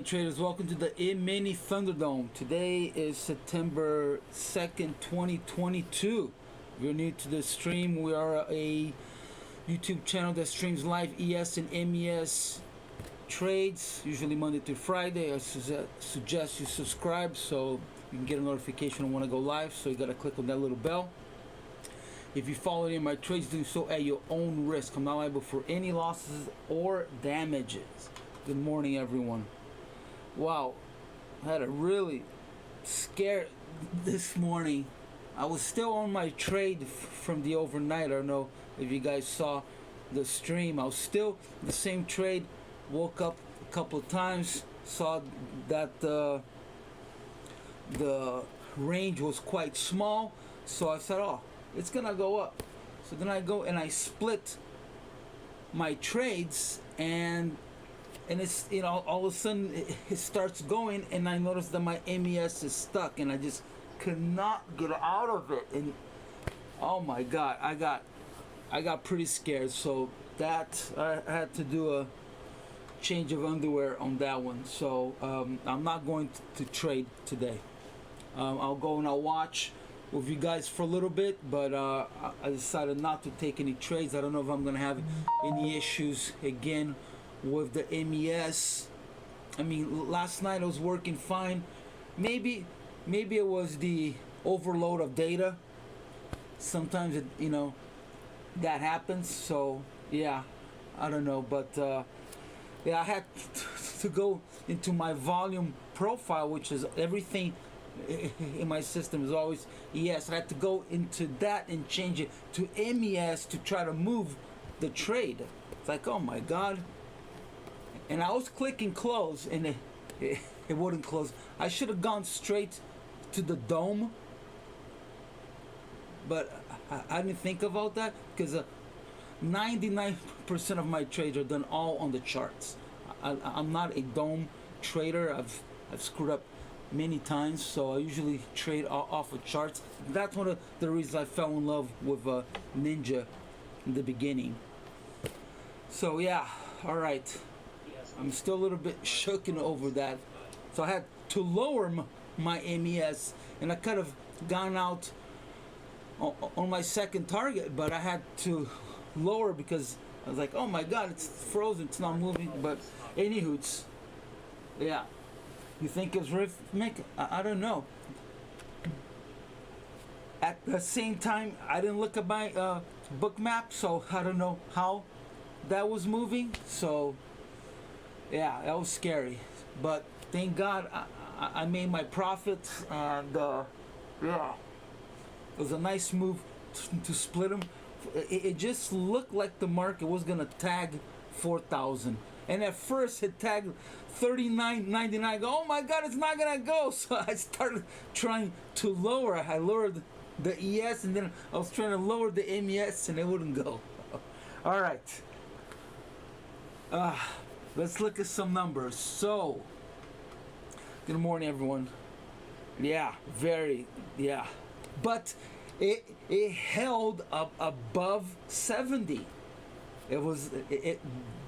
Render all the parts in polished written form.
traders, welcome to the mini Thunderdome. Today is September 2nd, 2022. If you're new to the stream, we are a YouTube channel that streams live ES and MES trades, usually Monday through Friday. I suggest you subscribe so you can get a notification when I want to go live. So you got to click on that little bell. If you follow any of my trades, do so at your own risk. I'm not liable for any losses or damages. Good morning, everyone. Wow, I had a really scare this morning. I was still on my trade from the overnight. I don't know if you guys saw the stream. I was still the same trade. Woke up a couple of times, saw that the range was quite small, so I said, oh, it's gonna go up. So then I go and I split my trades, and it's, you know, all of a sudden it starts going, and I noticed that my MES is stuck, and I just could not get out of it. And oh my God, I got pretty scared. So that I had to do a change of underwear on that one. So I'm not going to trade today. I'll go and I'll watch with you guys for a little bit, but I decided not to take any trades. I don't know if I'm gonna have any issues again with the MES. I mean, last night I was working fine. Maybe it was the overload of data. Sometimes it, you know, that happens. So yeah, I don't know, but yeah, I had to go into my volume profile, which is everything in my system is always ES. I had to go into that and change it to MES to try to move the trade. It's like, oh my God. And I was clicking close, and it wouldn't close. I should have gone straight to the dome, but I didn't think about that, because 99% of my trades are done all on the charts. I'm not a dome trader. I've screwed up many times, so I usually trade off of charts. That's one of the reasons I fell in love with Ninja in the beginning. So yeah, all right. I'm still a little bit shooken over that. So I had to lower my MES, and I could have gone out on my second target, but I had to lower because I was like, oh my God, it's frozen, it's not moving. But anywho, yeah. You think it's rhythmic? I don't know. At the same time, I didn't look at my book map, so I don't know how that was moving. So yeah, that was scary. But thank God I made my profits, and yeah, it was a nice move to split them. It just looked like the market was gonna tag 4,000, and at first it tagged 39.99. I go, oh my God, it's not gonna go. So I started trying to lower. I lowered the ES, and then I was trying to lower the MES, and it wouldn't go. All right, let's look at some numbers. So good morning, everyone. Yeah, yeah, but it held up above 70. It was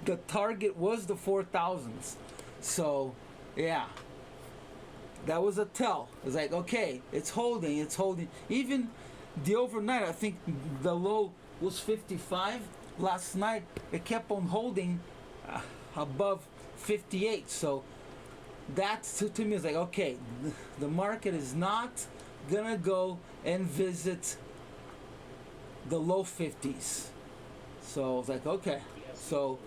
the target was the 4,000s. So yeah, that was a tell. It's like, okay, it's holding. Even the overnight, I think the low was 55. Last night it kept on holding above 58. So that to me is like, okay, the market is not gonna go and visit the low 50s. So I was like, okay. So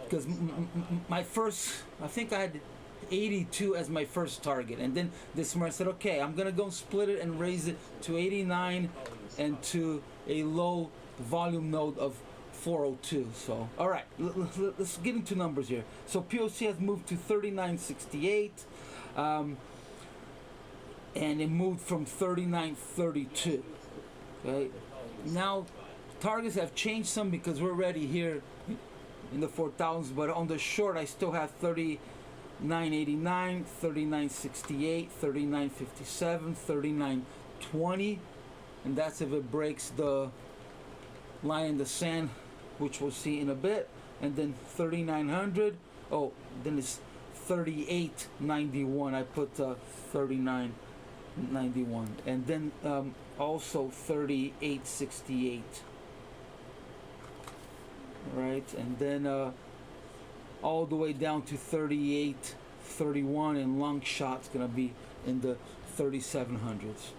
because my first, I think I had 82 as my first target, and then this morning I said, okay, I'm gonna go and split it and raise it to 89 and to a low volume node of 402. So all right, let's get into numbers here. So POC has moved to 39.68, and it moved from 39.32. Okay, now targets have changed some because we're already here in the 4,000s, but on the short I still have 39.89, 39.68, 39.57, 39.20, and that's if it breaks the line in the sand, which we'll see in a bit. And then 3,900. Oh, then it's 38.91. I put 39.91, and then also 38.68. Right, and then all the way down to 38.31, and long shot's gonna be in the 3700s.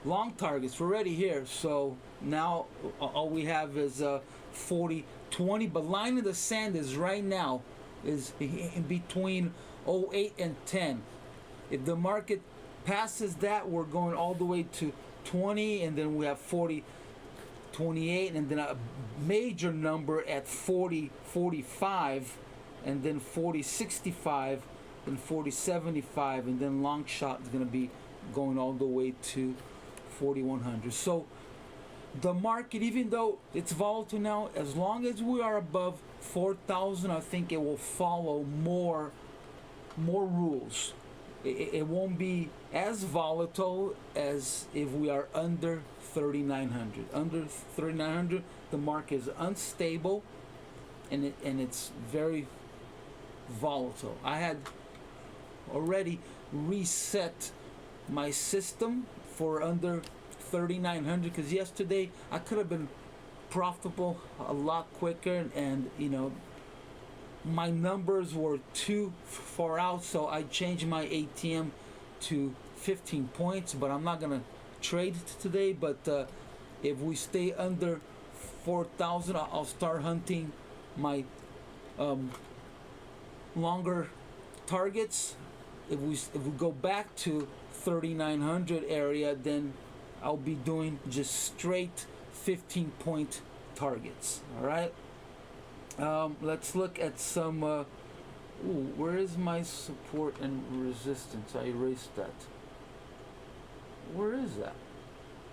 Long targets, we're already here, so now all we have is 40.20, but line in the sand is right now is in between 08 and 10. If the market passes that, we're going all the way to 20, and then we have 40.28, and then a major number at 40.45, and then 40.65, then 40.75, and then long shot is going to be going all the way to 4100. So the market, even though it's volatile now, as long as we are above 4,000, I think it will follow more rules. It won't be as volatile as if we are under 3,900. Under 3,900, the market is unstable, and it's very volatile. I had already reset my system for under 3,900, because yesterday I could have been profitable a lot quicker, and you know, my numbers were too far out, so I changed my ATM to 15 points, but I'm not gonna trade today. But if we stay under 4,000, I'll start hunting my longer targets. If we go back to 3,900 area, then I'll be doing just straight 15-point targets. All right. Let's look at some. Where is my support and resistance? I erased that. Where is that?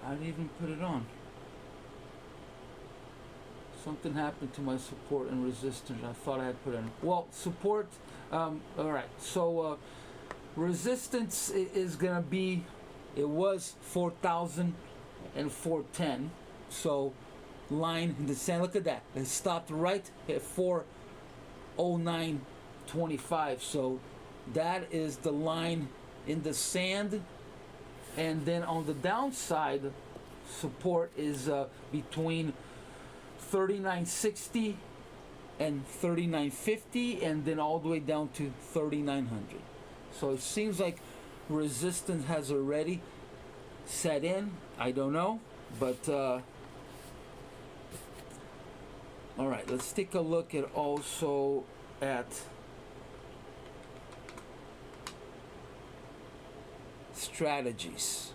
I didn't even put it on. Something happened to my support and resistance. I thought I had put it on. Well, support. All right. So resistance is gonna be. It was 4,000 and 410. So line in the sand. Look at that. It stopped right at 409.25. So that is the line in the sand. And then on the downside, support is between 39.60 and 39.50, and then all the way down to 3,900. So it seems like resistance has already set in. I don't know, but all right, let's take a look at also at strategies.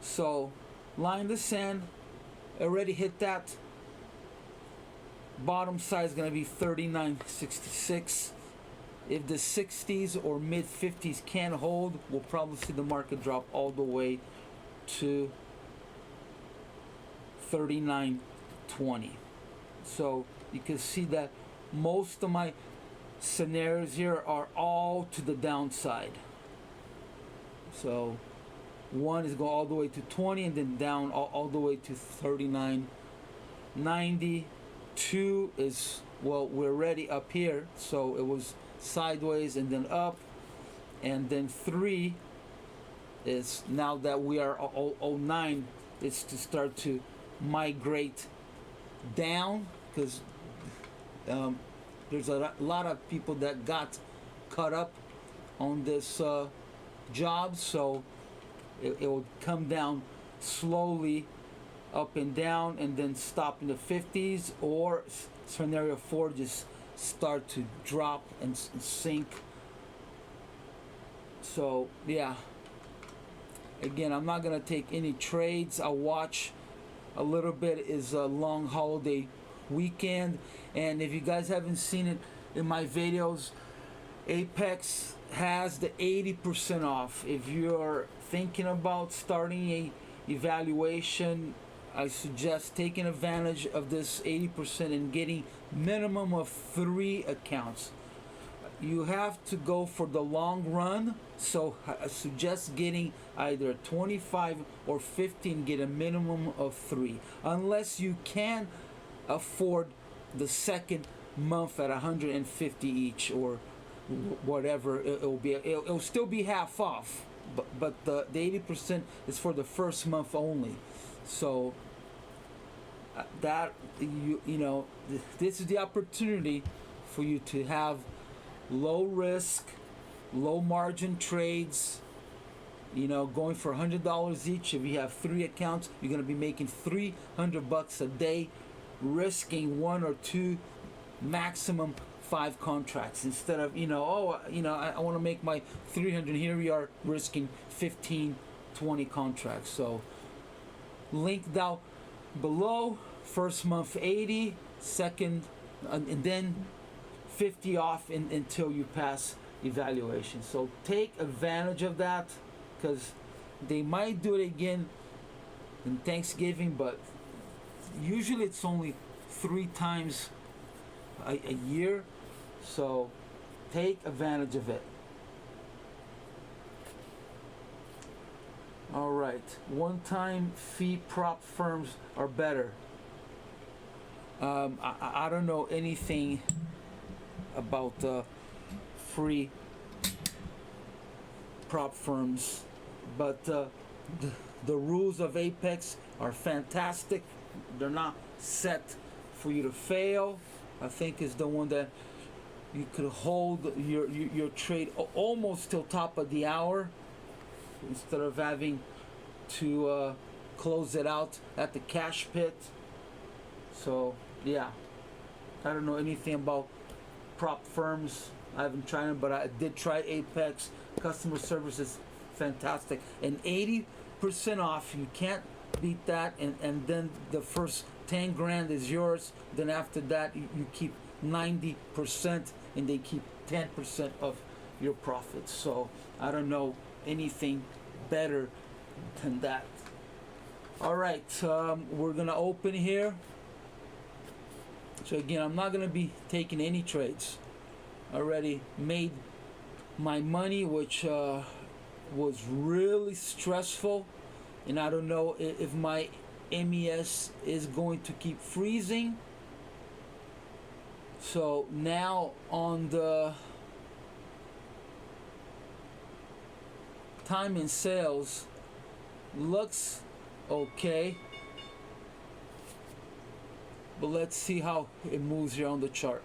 So line in the sand, already hit that. Bottom side is going to be 39.66. If the 60s or mid 50s can't hold, we'll probably see the market drop all the way to 39.20. So you can see that most of my scenarios here are all to the downside. So one is going all the way to 20, and then down all the way to 39.90. 2 is, well, we're already up here, so it was sideways and then up. And then 3 is, now that we are 09, it's to start to migrate down, because there's a lot of people that got caught up on this job, so it will come down slowly up and down, and then stop in the 50s, or scenario 4, just start to drop and sink. So yeah, again, I'm not gonna take any trades. I'll watch a little bit. Is a long holiday weekend, and if you guys haven't seen it in my videos, Apex has the 80% off. If you're thinking about starting a evaluation, I suggest taking advantage of this 80% and getting minimum of 3 accounts. You have to go for the long run, so I suggest getting either 25 or 15, get a minimum of 3, unless you can afford the second month at 150 each, or whatever it'll be. It'll still be half off, but the 80% is for the first month only. So that you know, this is the opportunity for you to have low risk, low margin trades. You know, going for $100 each. If you have 3 accounts, you're gonna be making $300 a day, risking 1 or 2, maximum 5 contracts instead of, you know, I want to make my 300. Here we are risking 15, 20 contracts. So link down below. First month 80, second, and then 50 off until you pass evaluation. So take advantage of that, because they might do it again in Thanksgiving, but usually it's only 3 times a year. So take advantage of it. All right, one-time fee prop firms are better. I don't know anything about free prop firms, but the rules of Apex are fantastic. They're not set for you to fail. I think is the one that you could hold your trade almost till top of the hour instead of having to close it out at the cash pit. So yeah, I don't know anything about prop firms. I haven't tried them, but I did try Apex. Customer service is fantastic, and 80% off. You can't beat that. And then the first 10 grand is yours. Then after that, you keep 90%, and they keep 10% of your profits. So I don't know anything better than that. All right, we're gonna open here. So again, I'm not gonna be taking any trades. I already made my money, which was really stressful, and I don't know if my MES is going to keep freezing. So now on the time in sales, looks okay, but let's see how it moves here on the chart.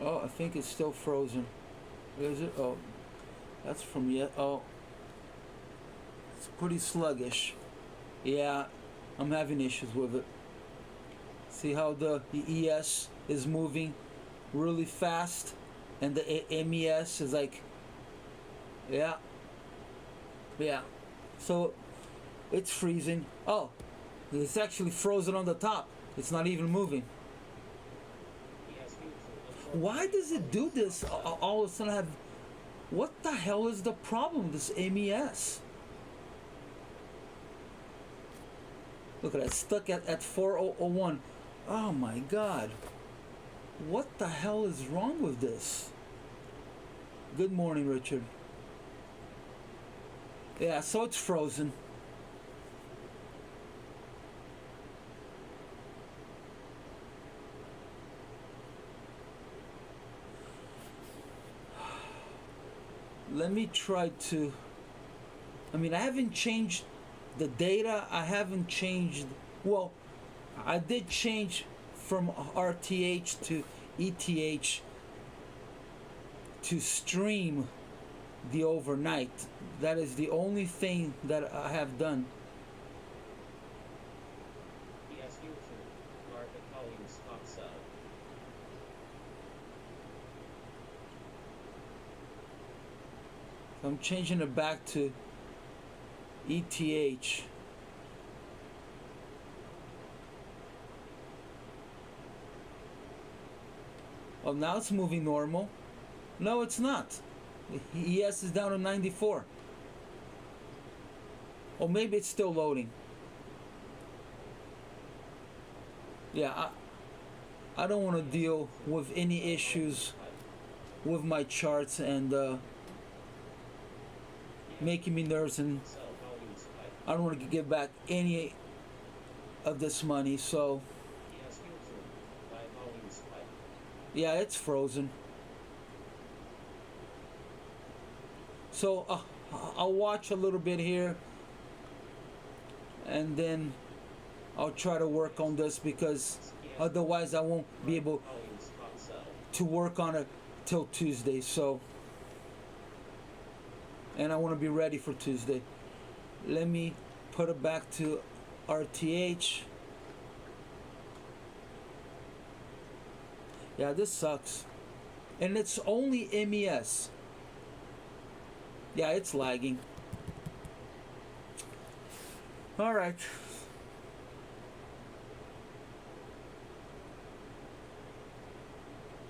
Oh, I think it's still frozen. Is it? Oh, that's from yet. Oh, it's pretty sluggish. Yeah, I'm having issues with it. See how the ES is moving really fast, and the MES is like, yeah. So it's freezing. Oh, it's actually frozen on the top. It's not even moving. Why does it do this? All of a sudden I have, what the hell is the problem with this MES? Look at that, stuck at 4001. Oh my God. What the hell is wrong with this? Good morning, Richard. Yeah, so it's frozen. Let me try to, I mean, I haven't changed the data. I haven't changed, well, I did change from RTH to ETH to stream the overnight. That is the only thing that I have done. I'm changing it back to ETH. Oh, now it's moving normal. No, it's not. The ES is down to 94. Or maybe it's still loading. Yeah, I don't want to deal with any issues with my charts and making me nervous, and I don't want to give back any of this money. So yeah, it's frozen. So I'll watch a little bit here, and then I'll try to work on this, because otherwise I won't be able to work on it till Tuesday. So, and I want to be ready for Tuesday. Let me put it back to RTH. Yeah, this sucks. And it's only MES. Yeah, it's lagging. All right.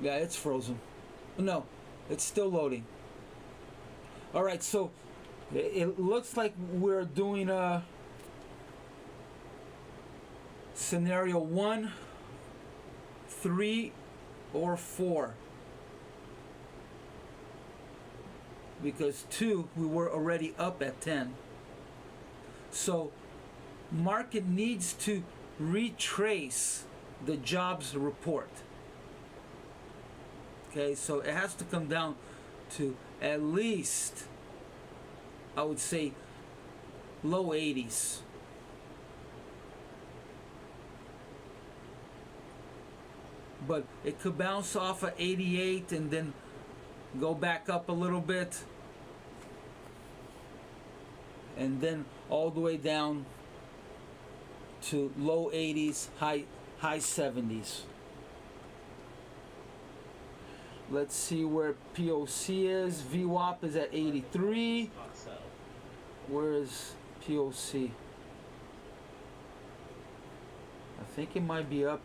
Yeah, it's frozen. No, it's still loading. All right, so it looks like we're doing a scenario 1, 3, or 4. Because 2, we were already up at 10. So market needs to retrace the jobs report. Okay, so it has to come down to at least, I would say, low 80s. But it could bounce off of 88 and then go back up a little bit, and then all the way down to low 80s, high 70s. Let's see where POC is. VWAP is at 83. Where is POC? I think it might be up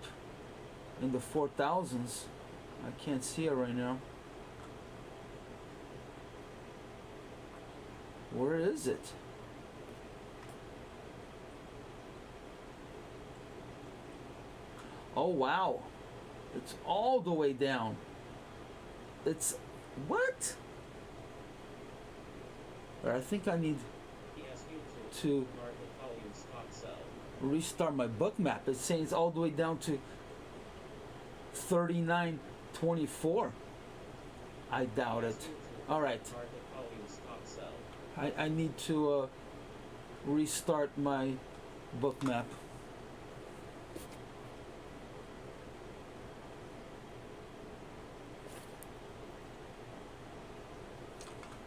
in the 4,000s. I can't see it right now. Where is it? Oh wow, it's all the way down. It's what? I think I need to restart my book map. It's saying it's all the way down to 39.24. I doubt it. All right. I need to restart my book map.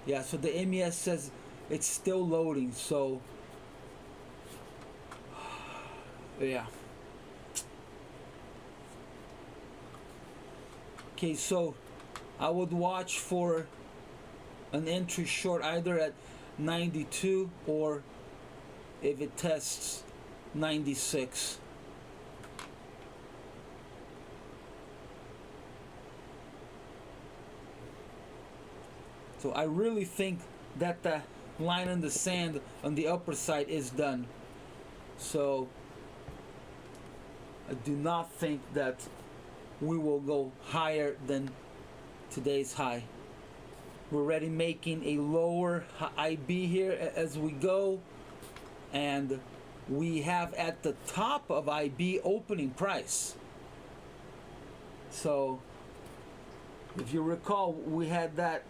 Yeah, so the MES says it's still loading, so yeah. Okay, so I would watch for an entry short either at 92 or if it tests 96. So I really think that the line in the sand on the upper side is done. So I do not think that we will go higher than today's high. We're already making a lower IB here as we go, and we have at the top of IB opening price. So if you recall, we had that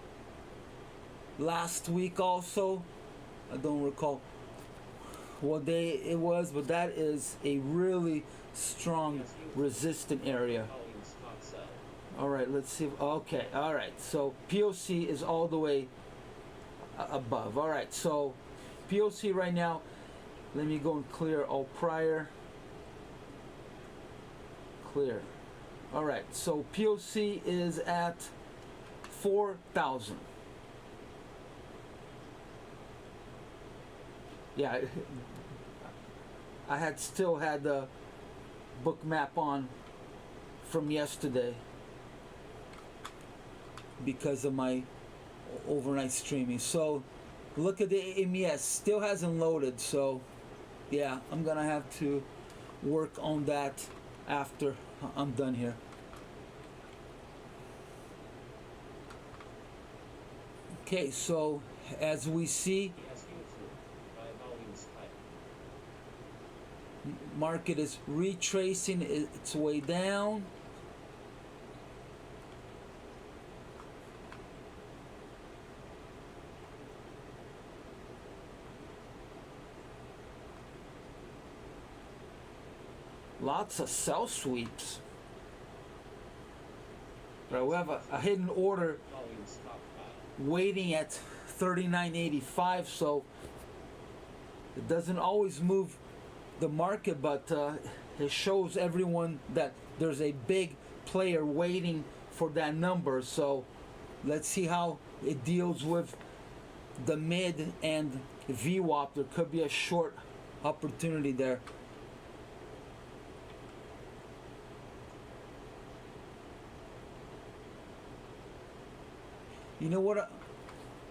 last week also. I don't recall what day it was, but that is a really strong resistant area. All right, let's see. Okay, all right. So POC is all the way above. All right, so POC right now, let me go and clear all prior. Clear. All right, so POC is at 4,000. Yeah, I still had the book map on from yesterday because of my overnight streaming. So look at the MES, still hasn't loaded. So yeah, I'm gonna have to work on that after I'm done here. Okay, so as we see, Market is retracing its way down. Lots of sell sweeps. Right, we have a hidden order waiting at 39.85, so it doesn't always move the market, but it shows everyone that there's a big player waiting for that number. So let's see how it deals with the mid and VWAP. There could be a short opportunity there. You know what?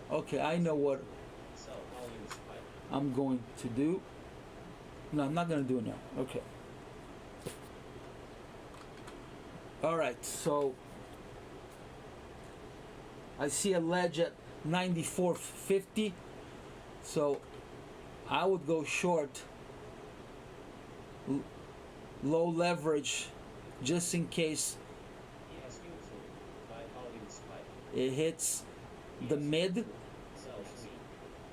Okay, I know what I'm going to do. No, I'm not going to do it now. Okay. All right, so I see a ledge at 94.50. So I would go short, low leverage, just in case it hits the mid,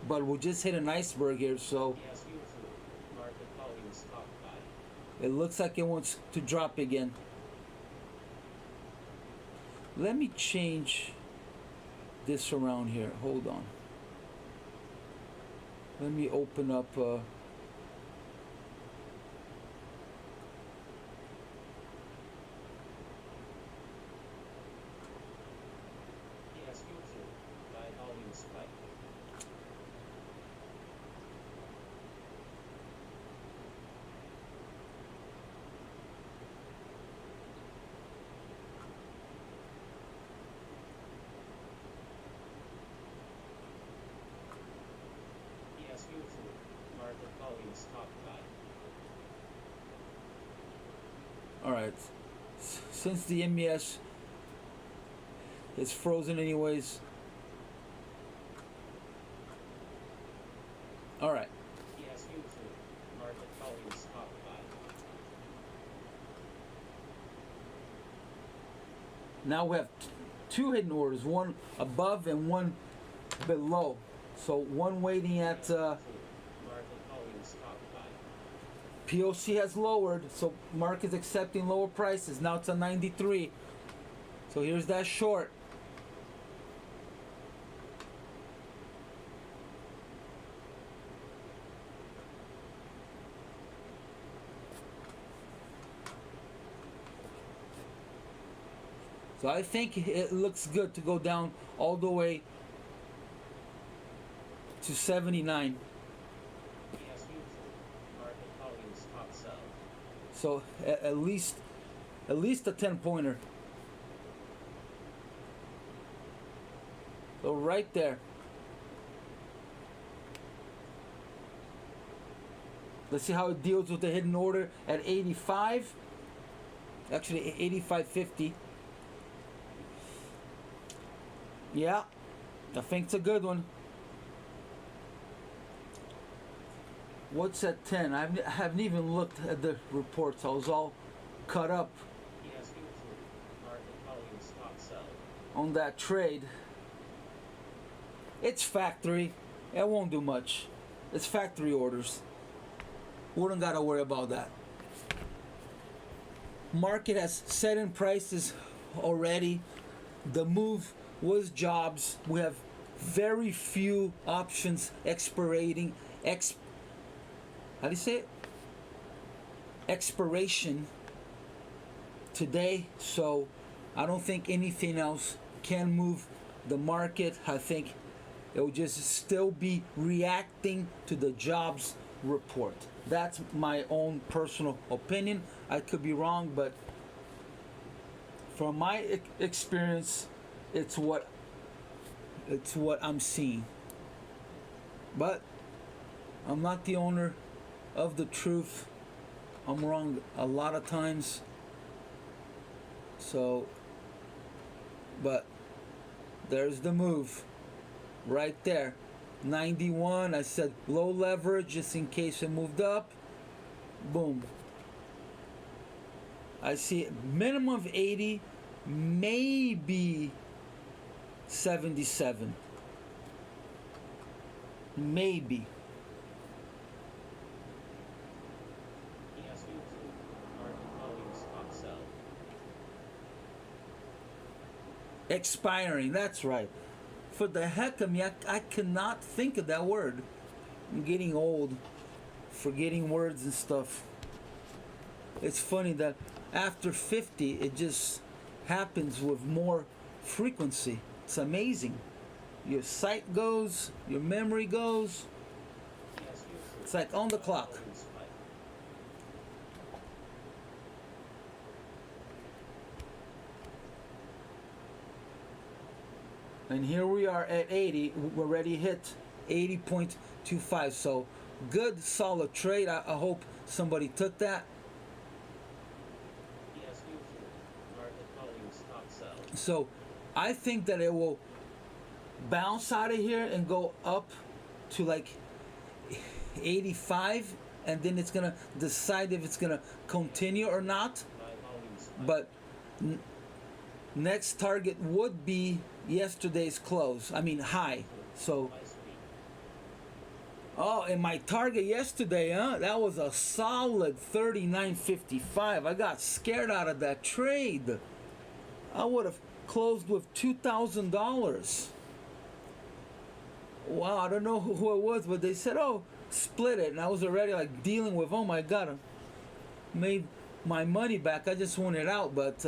but we just hit an iceberg here, so it looks like it wants to drop again. Let me change this around here. Hold on. Let me open up all right. Since the MES is frozen anyways. All right. Now we have two hidden orders, one above and one below. So one waiting at POC has lowered, so market's accepting lower prices. Now it's a 93. So here's that short. So I think it looks good to go down all the way to 79. So at least a 10-pointer. So right there. Let's see how it deals with the hidden order at 85. Actually 85.50. Yeah, I think it's a good one. What's at 10? I haven't even looked at the reports. I was all caught up on that trade. It's factory. It won't do much. It's factory orders. Wouldn't gotta worry about that. Market has set in prices already. The move was jobs. We have very few options expiring. How do you say it? Expiration today. So I don't think anything else can move the market. I think it will just still be reacting to the jobs report. That's my own personal opinion. I could be wrong, but from my experience, it's what I'm seeing. But I'm not the owner of the truth. I'm wrong a lot of times. So, but there's the move right there. 91. I said low leverage just in case it moved up. Boom. I see minimum of 80, maybe 77. Maybe. Expiring, that's right. For the heck of me, I cannot think of that word. I'm getting old, forgetting words and stuff. It's funny that after 50, it just happens with more frequency. It's amazing. Your sight goes, your memory goes. It's like on the clock. And here we are at 80. We already hit 80.25. So good, solid trade. I hope somebody took that. So I think that it will bounce out of here and go up to like 85, and then it's gonna decide if it's gonna continue or not. But next target would be yesterday's close. I mean high. So oh, and my target yesterday, that was a solid 39.55. I got scared out of that trade. I would have closed with $2,000. Wow, I don't know who it was, but they said, oh, split it. And I was already like dealing with, oh my God, I made my money back. I just want it out. But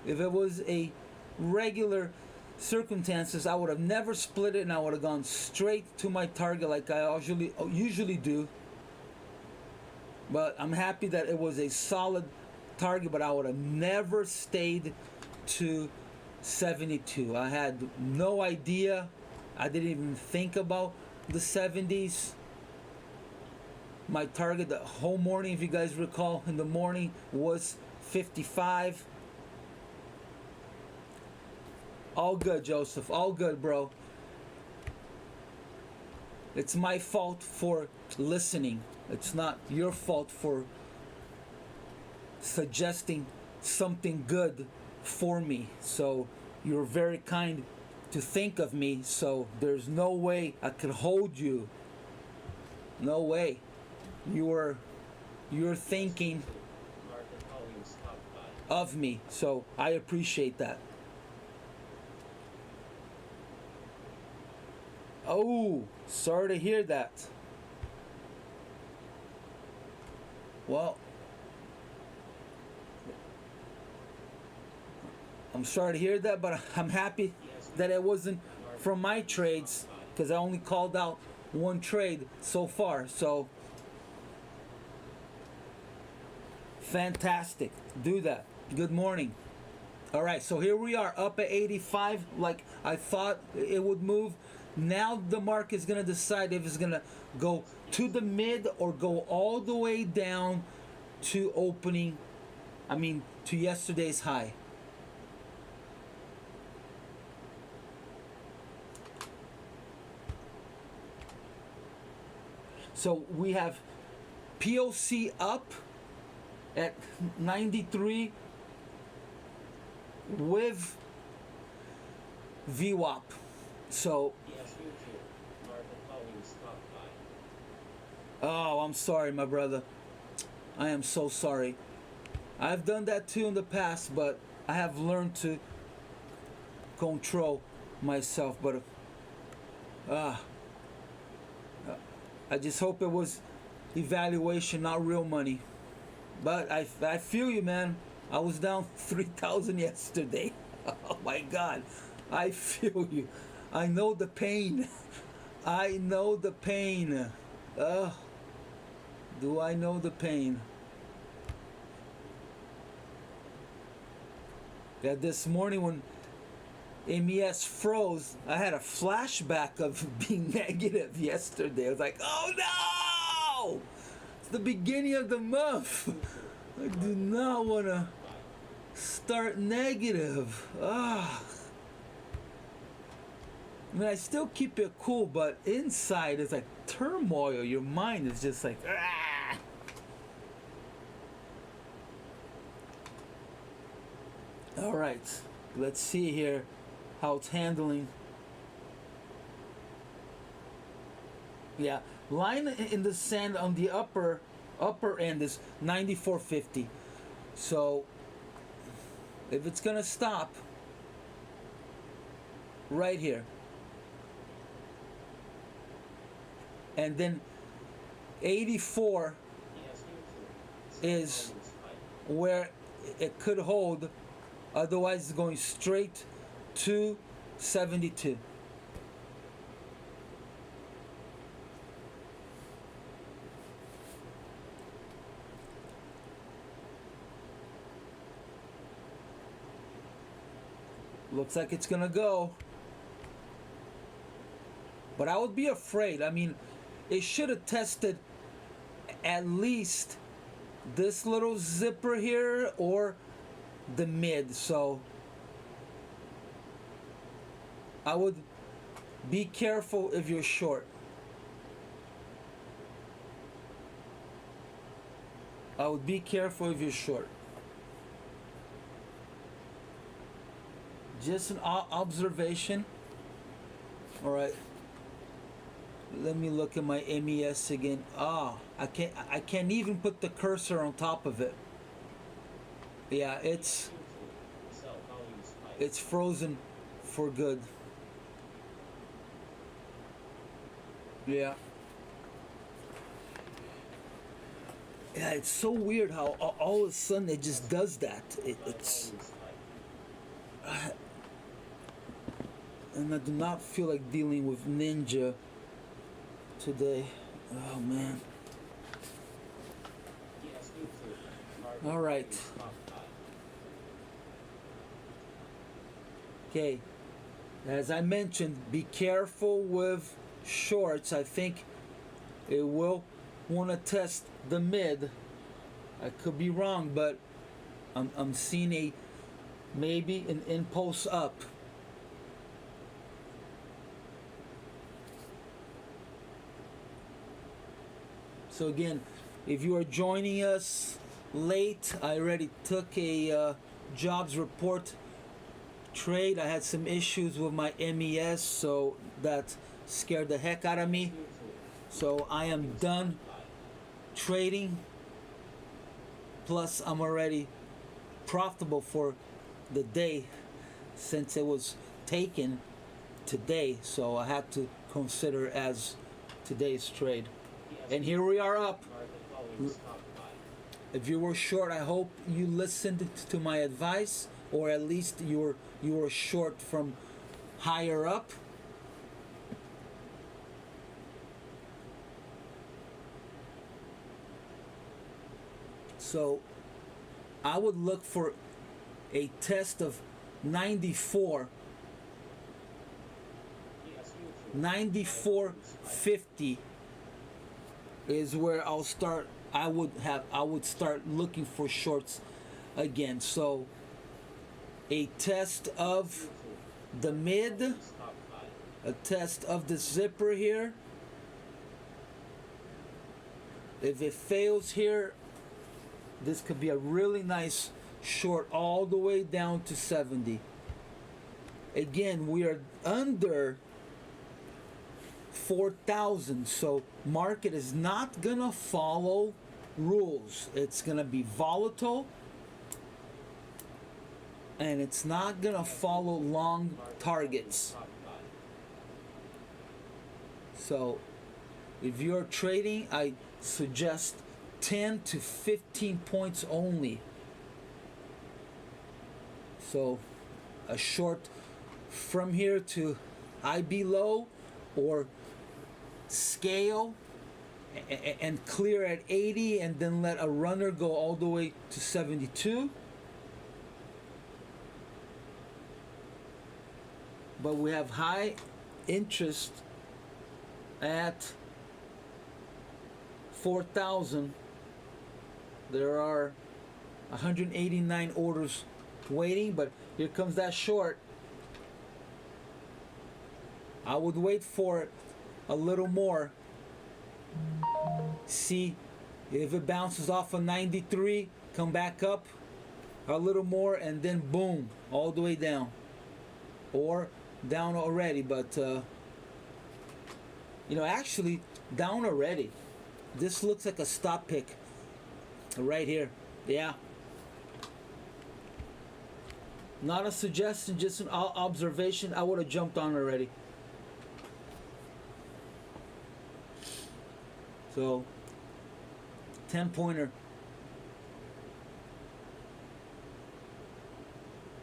if it was a regular circumstances, I would have never split it, and I would have gone straight to my target like I usually do. But I'm happy that it was a solid target, but I would have never stayed to 72. I had no idea. I didn't even think about the 70s. My target the whole morning, if you guys recall, in the morning was 55. All good, Joseph. All good, bro. It's my fault for listening. It's not your fault for suggesting something good for me. So you're very kind to think of me. So there's no way I could hold you. No way. You're thinking of me. So I appreciate that. Oh, sorry to hear that. Well, I'm sorry to hear that, but I'm happy that it wasn't from my trades, because I only called out one trade so far. So, fantastic. Do that. Good morning. All right, so here we are up at 85, like I thought it would move. Now the market is going to decide if it's going to go to the mid or go all the way down to opening, to yesterday's high. So we have POC up at 93 with VWAP. So, oh, I'm sorry, my brother. I am so sorry. I've done that too in the past, but I have learned to control myself. But I just hope it was evaluation, not real money. But I feel you, man. I was down 3,000 yesterday. Oh my God, I feel you. I know the pain. I know the pain. Do I know the pain? Yeah, this morning when MES froze, I had a flashback of being negative yesterday. I was like, oh no! It's the beginning of the month. I do not want to start negative. I still keep it cool, but inside it's like turmoil. Your mind is just like, All right, let's see here how it's handling. Yeah, line in the sand on the upper end is 94.50. So if it's gonna stop right here, and then 84 is where it could hold, otherwise it's going straight to 72. Looks like it's gonna go. But I would be afraid. I mean, it should have tested at least this little zipper here or the mid. So I would be careful if you're short. I would be careful if you're short. Just an observation. All right. Let me look at my MES again. Ah, I can't even put the cursor on top of it. Yeah, it's frozen for good. Yeah. Yeah, it's so weird how all of a sudden it just does that. It's and I do not feel like dealing with Ninja today. Oh man. All right. Okay. As I mentioned, be careful with shorts. I think it will want to test the mid. I could be wrong, but I'm seeing maybe an impulse up. So again, if you are joining us late, I already took a jobs report trade. I had some issues with my MES, so that scared the heck out of me. So I am done trading. Plus, I'm already profitable for the day since it was taken today. So I had to consider as today's trade. And here we are up. If you were short, I hope you listened to my advice, or at least you were short from higher up. So I would look for a test of 94, 94.50 is where I'll start. I would start looking for shorts again. So a test of the mid, a test of the zipper here. If it fails here, this could be a really nice short all the way down to 70. Again, we are under 4,000, so market is not gonna follow rules. It's gonna be volatile, and it's not gonna follow long targets. So if you're trading, I suggest 10 to 15 points only. So a short from here to IB low, or scale and clear at 80 and then let a runner go all the way to 72. But we have high interest at 4,000. There are 189 orders waiting, but here comes that short. I would wait for it a little more. See if it bounces off of 93, come back up a little more, and then boom, all the way down, or down already. But you know, actually down already. This looks like a stop pick right here. Yeah. Not a suggestion, just an observation. I would have jumped on already. So, 10-pointer.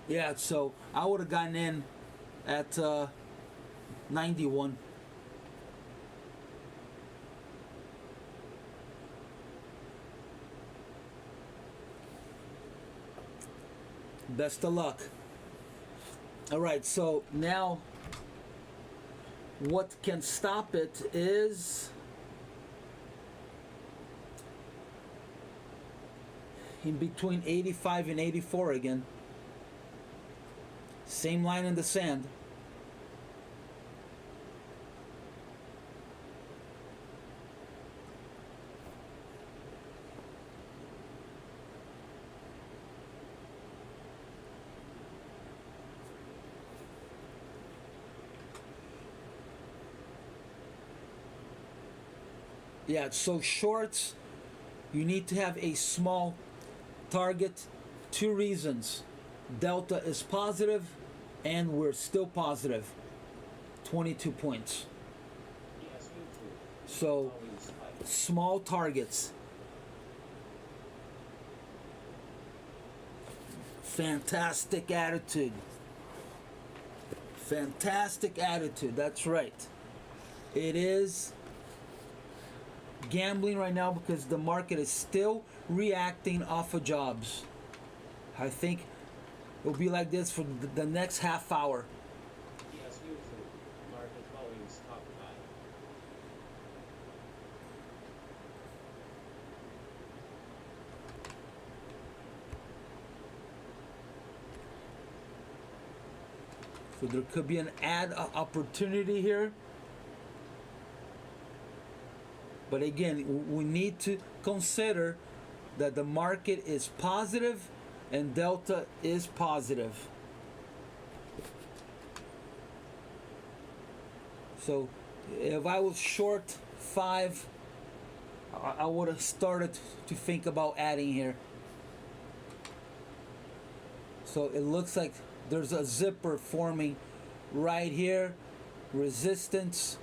Yeah, so I would have gotten in at 91. Best of luck. All right, so now what can stop it is in between 85 and 84 again. Same line in the sand. Yeah, so shorts, you need to have a small target. 2 reasons. Delta is positive, and we're still positive. 22 points. So, small targets. Fantastic attitude. Fantastic attitude, that's right. It is gambling right now because the market is still reacting off of jobs. I think it'll be like this for the next half hour. Yes, usually market volumes top high. So there could be an add opportunity here. But again, we need to consider that the market is positive and delta is positive. So if I was short 5, I would have started to think about adding here. So it looks like there's a zipper forming right here. Resistance.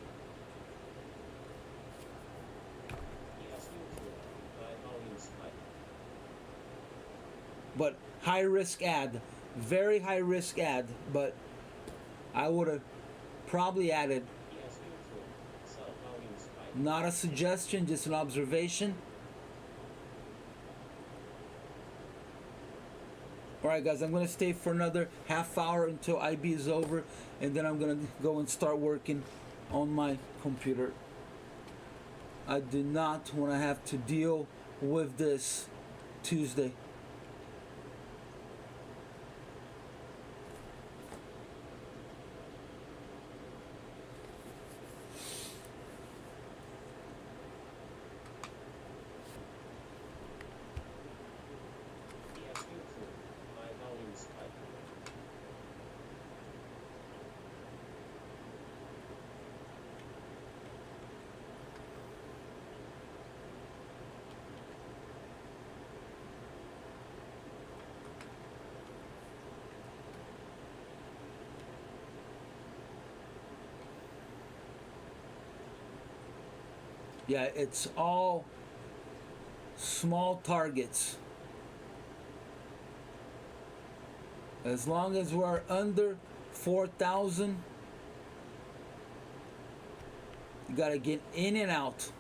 But high risk add, very high risk add, but I would have probably added. Not a suggestion, just an observation. Alright guys, I'm going to stay for another half hour until IB is over, and then I'm going to go and start working on my computer. I do not want to have to deal with this Tuesday. Yeah, it's all small targets. As long as we're under 4,000, you gotta get in and out.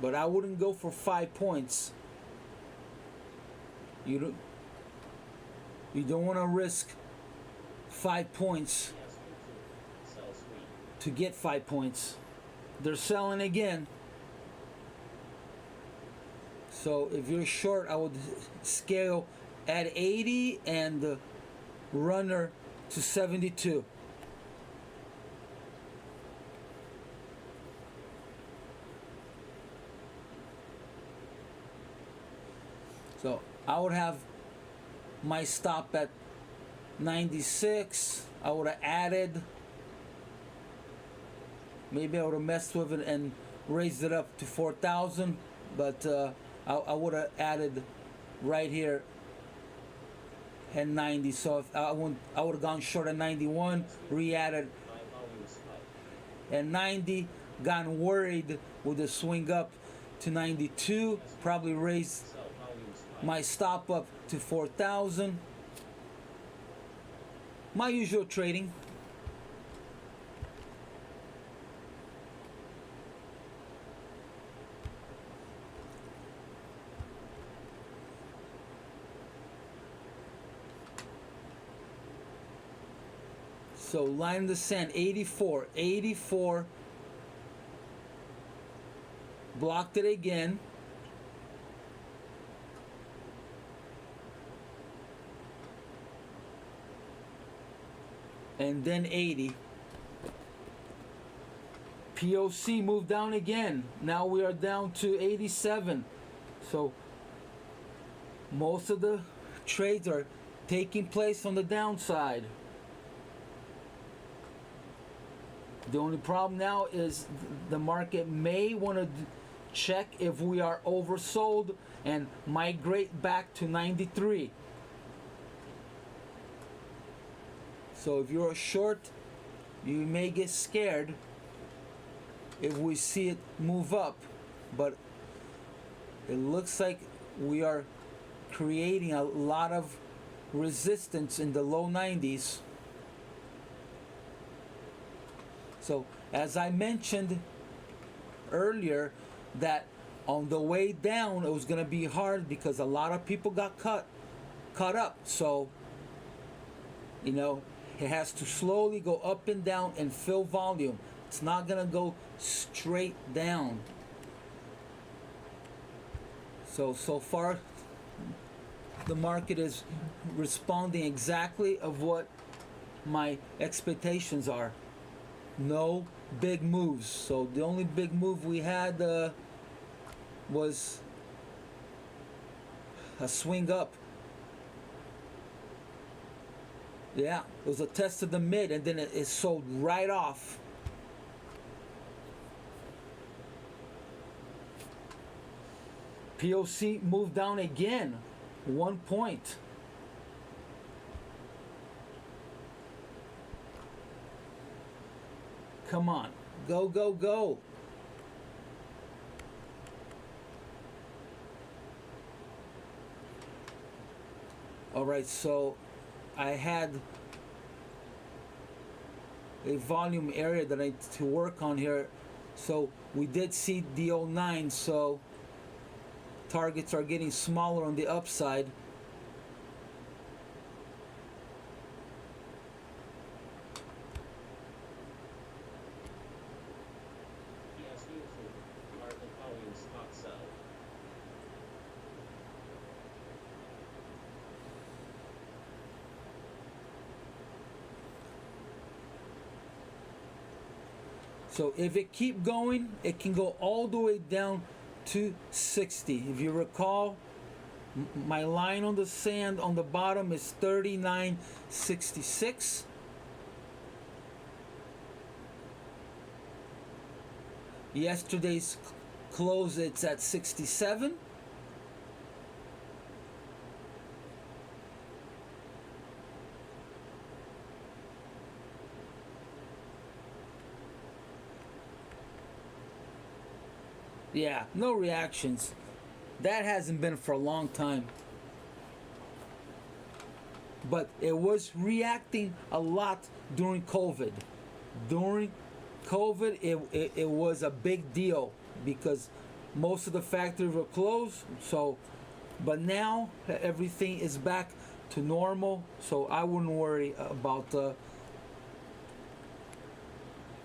But I wouldn't go for 5 points. You don't want to risk 5 points to get 5 points. They're selling again. So if you're short, I would scale at 80 and the runner to 72. So I would have my stop at 96. I would have added, maybe I would have messed with it and raised it up to 4,000, but I would have added right here at 90. So if I would have gone short at 91, re-added My volume spike. at 90, gotten worried with the swing up to 92, probably raised Sell volume spike. my stop up to 4,000. My usual trading. So line in the sand, 84, 84. Blocked it again. And then 80. POC moved down again. Now we are down to 87. So most of the trades are taking place on the downside. The only problem now is the market may want to check if we are oversold and migrate back to 93. So if you're a short, you may get scared if we see it move up, but it looks like we are creating a lot of resistance in the low 90s. So as I mentioned earlier, that on the way down it was going to be hard because a lot of people got caught up. So you know, it has to slowly go up and down and fill volume. It's not going to go straight down. So far the market is responding exactly of what my expectations are. No big moves. So the only big move we had was a swing up. Yeah, it was a test of the mid, and then it sold right off. POC moved down again, 1 point. Come on, go, go, go. All right, so I had a volume area that I need to work on here. So we did see the 09, so targets are getting smaller on the upside. PSU for market volume spot sell. So if it keep going, it can go all the way down to 60. If you recall, my line on the sand on the bottom is 39.66. Yesterday's close, it's at 67. Yeah, no reactions. That hasn't been for a long time. But it was reacting a lot during COVID. During COVID, it was a big deal because most of the factories were closed. So, but now everything is back to normal. So I wouldn't worry about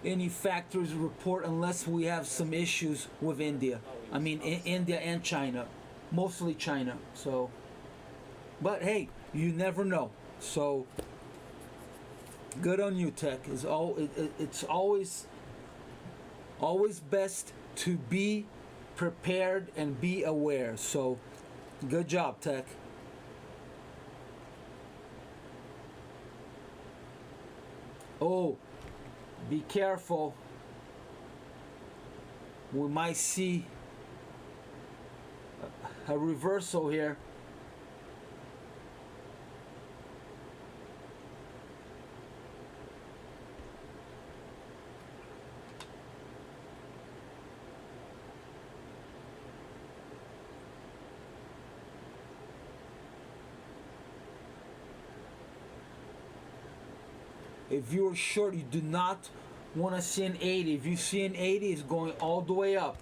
any factories report unless we have some issues with India. I mean, India and China, mostly China. So, but hey, you never know. So, good on you, Tech. It's always best to be prepared and be aware. So, good job, Tech. be careful. We might see a reversal here. If you're short, you do not want to see an 80. If you see an 80, it's going all the way up.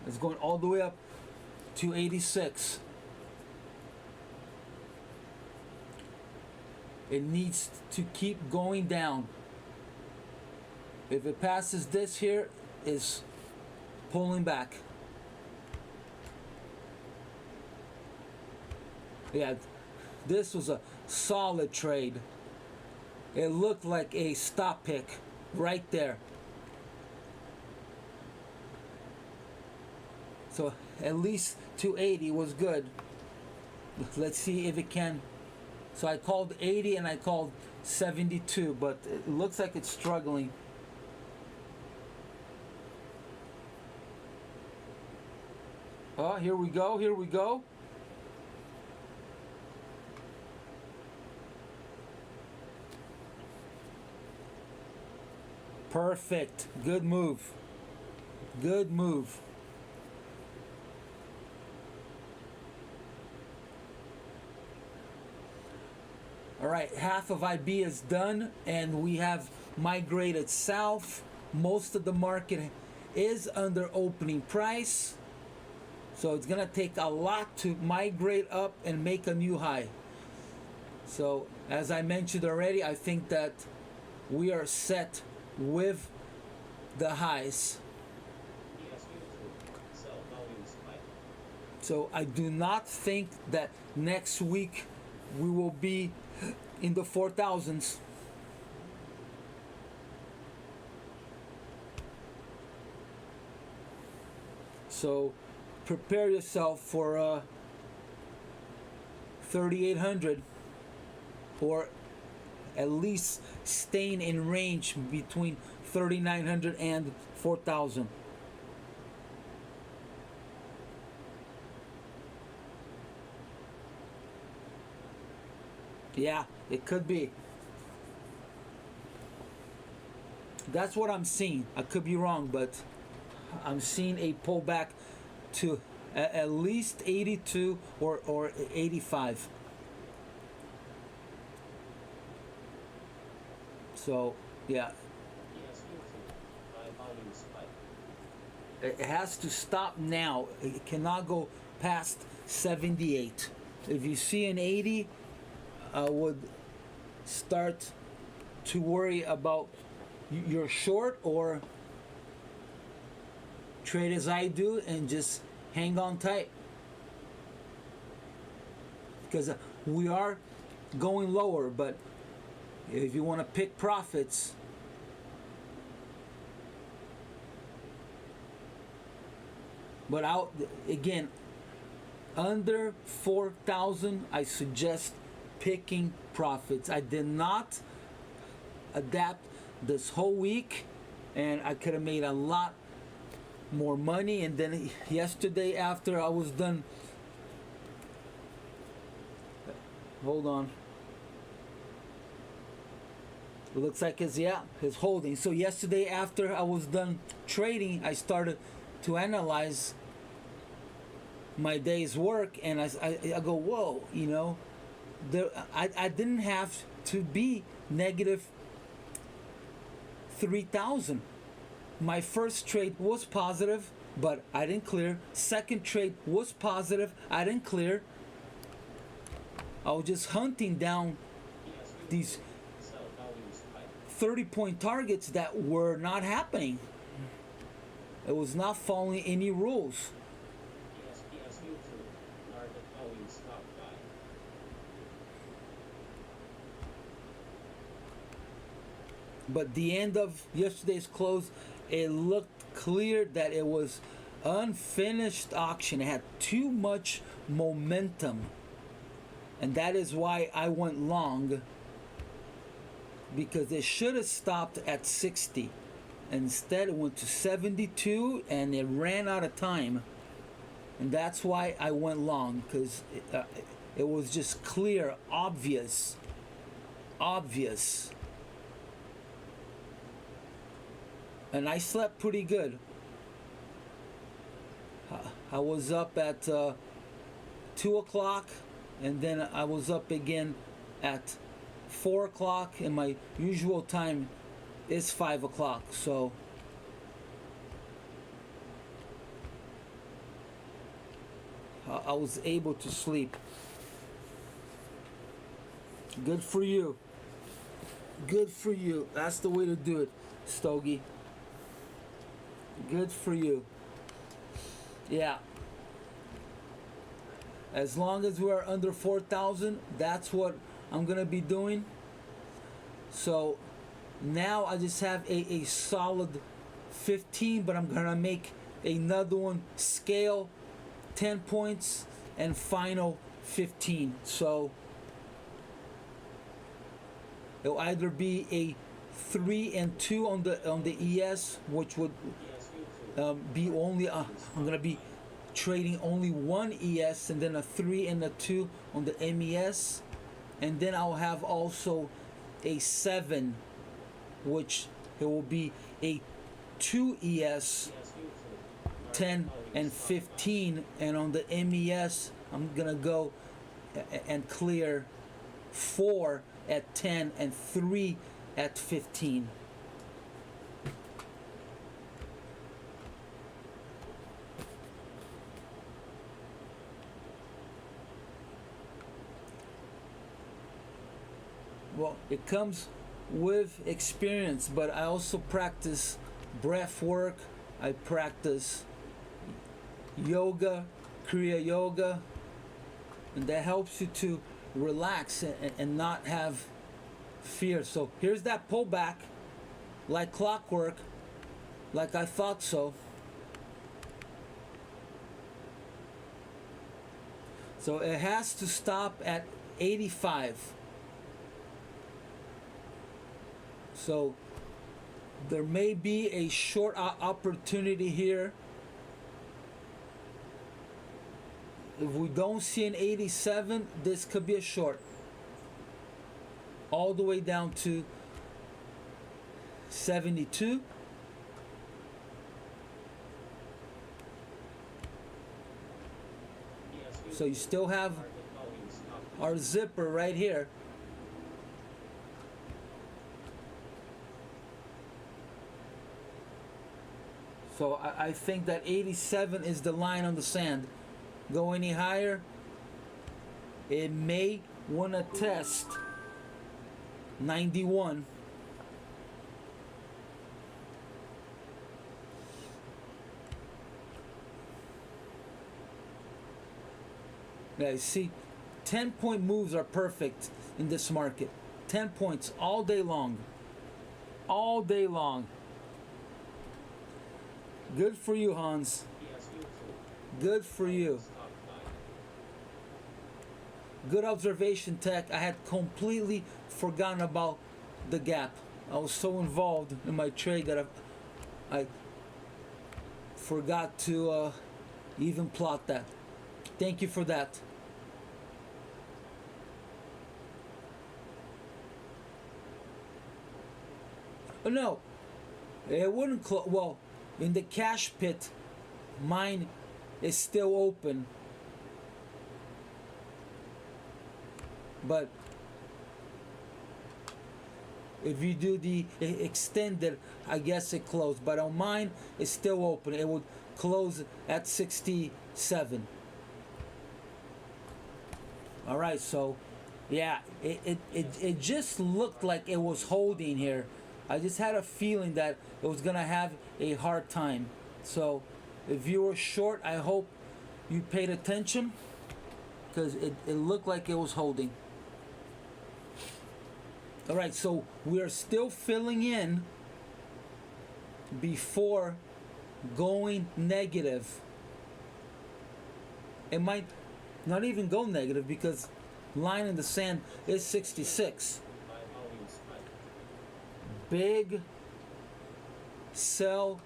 It's going all the way up to 86. It needs to keep going down. If it passes this here, it's pulling back. Yeah, this was a solid trade. It looked like a stop pick right there. So at least 280 was good. Let's see if it can. So I called 80 and I called 72, but it looks like it's struggling. Oh, here we go, here we go. Perfect. Good move. Good move. All right, half of IB is done and we have migrated south. Most of the market is under opening price. So it's gonna take a lot to migrate up and make a new high. So as I mentioned already, I think that we are set with the highs. So I do not think that next week we will be in the 4,000s. So prepare yourself for 3,800, or at least staying in range between 3,900 and 4,000. Yeah, it could be. That's what I'm seeing. I could be wrong, but I'm seeing a pullback to at least 82 or 85. So, yeah. It has to stop now. It cannot go past 78. If you see an 80, I would start to worry about your short, or trade as I do and just hang on tight. Because we are going lower, but if you want to pick profits, but out again under 4,000, I suggest picking profits. I did not adapt this whole week, and I could have made a lot more money. And then yesterday, after I was done, hold on. It looks like it's holding. So yesterday, after I was done trading, I started to analyze my day's work, and I go, whoa, you know, I didn't have to be negative 3,000. My first trade was positive, but I didn't clear. Second trade was positive, I didn't clear. I was just hunting down these 30-point targets that were not happening. It was not following any rules. But the end of yesterday's close, it looked clear that it was unfinished auction. It had too much momentum, and that is why I went long. because it should have stopped at 60. Instead, it went to 72 and it ran out of time. And that's why I went long, because it was just clear, obvious. And I slept pretty good. I was up at 2 o'clock, and then I was up again at 4 o'clock, and my usual time is 5 o'clock. So I was able to sleep. Good for you. Good for you. That's the way to do it, Stogie. Good for you. Yeah. As long as we're under 4,000, that's what I'm gonna be doing. So now I just have a solid 15, but I'm gonna make another one scale 10 points and final 15. So it'll either be a 3 and 2 on the ES, which would be only I'm gonna be trading only one ES, and then a 3 and a 2 on the MES, and then I'll have also a 7, which it will be a 2 ES, 10 and 15, and on the MES I'm gonna go and clear 4 at 10 and 3 at 15. Well, it comes with experience, but I also practice breath work. I practice yoga, Kriya yoga, and that helps you to relax and not have fear. So here's that pullback, like clockwork, like I thought so. So it has to stop at 85. So there may be a short opportunity here. If we don't see an 87, this could be a short. All the way down to 72. So you still have our zipper right here. So I think that 87 is the line on the sand. Go any higher, it may want to test 91. Now you see, 10-point moves are perfect in this market. 10 points all day long. All day long. Good for you, Hans. Good for you. Good observation, Tech. I had completely forgotten about the gap. I was so involved in my trade that I forgot to even plot that. Thank you for that. Oh, no, it wouldn't close. Well, in the cash pit, mine is still open. But if you do the extended, I guess it closed. But on mine, it's still open. It would close at 67. All right, so yeah, it just looked like it was holding here. I just had a feeling that it was gonna have a hard time. So if you were short, I hope you paid attention, because it looked like it was holding. All right, so we are still filling in before going negative. It might not even go negative because line in the sand is 66. big sell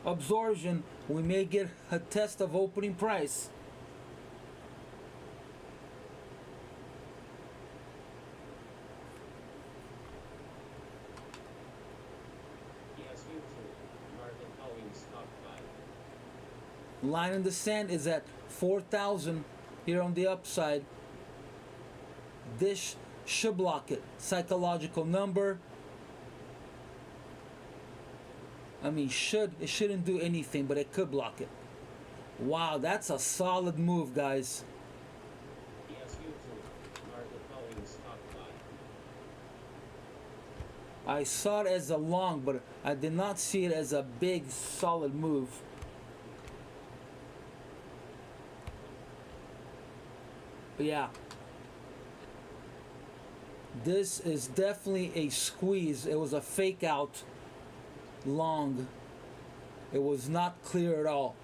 absorption, we may get a test of opening price. Yes, YouTube. Market following stock buy. Line in the sand is at 4,000 here on the upside. This should block it. Psychological number. I mean, it shouldn't do anything, but it could block it. Wow, that's a solid move, guys. Yes, YouTube. Market following stock buy. I saw it as a long, but I did not see it as a big, solid move. But yeah. This is definitely a squeeze. It was a fake out long. It was not clear at all.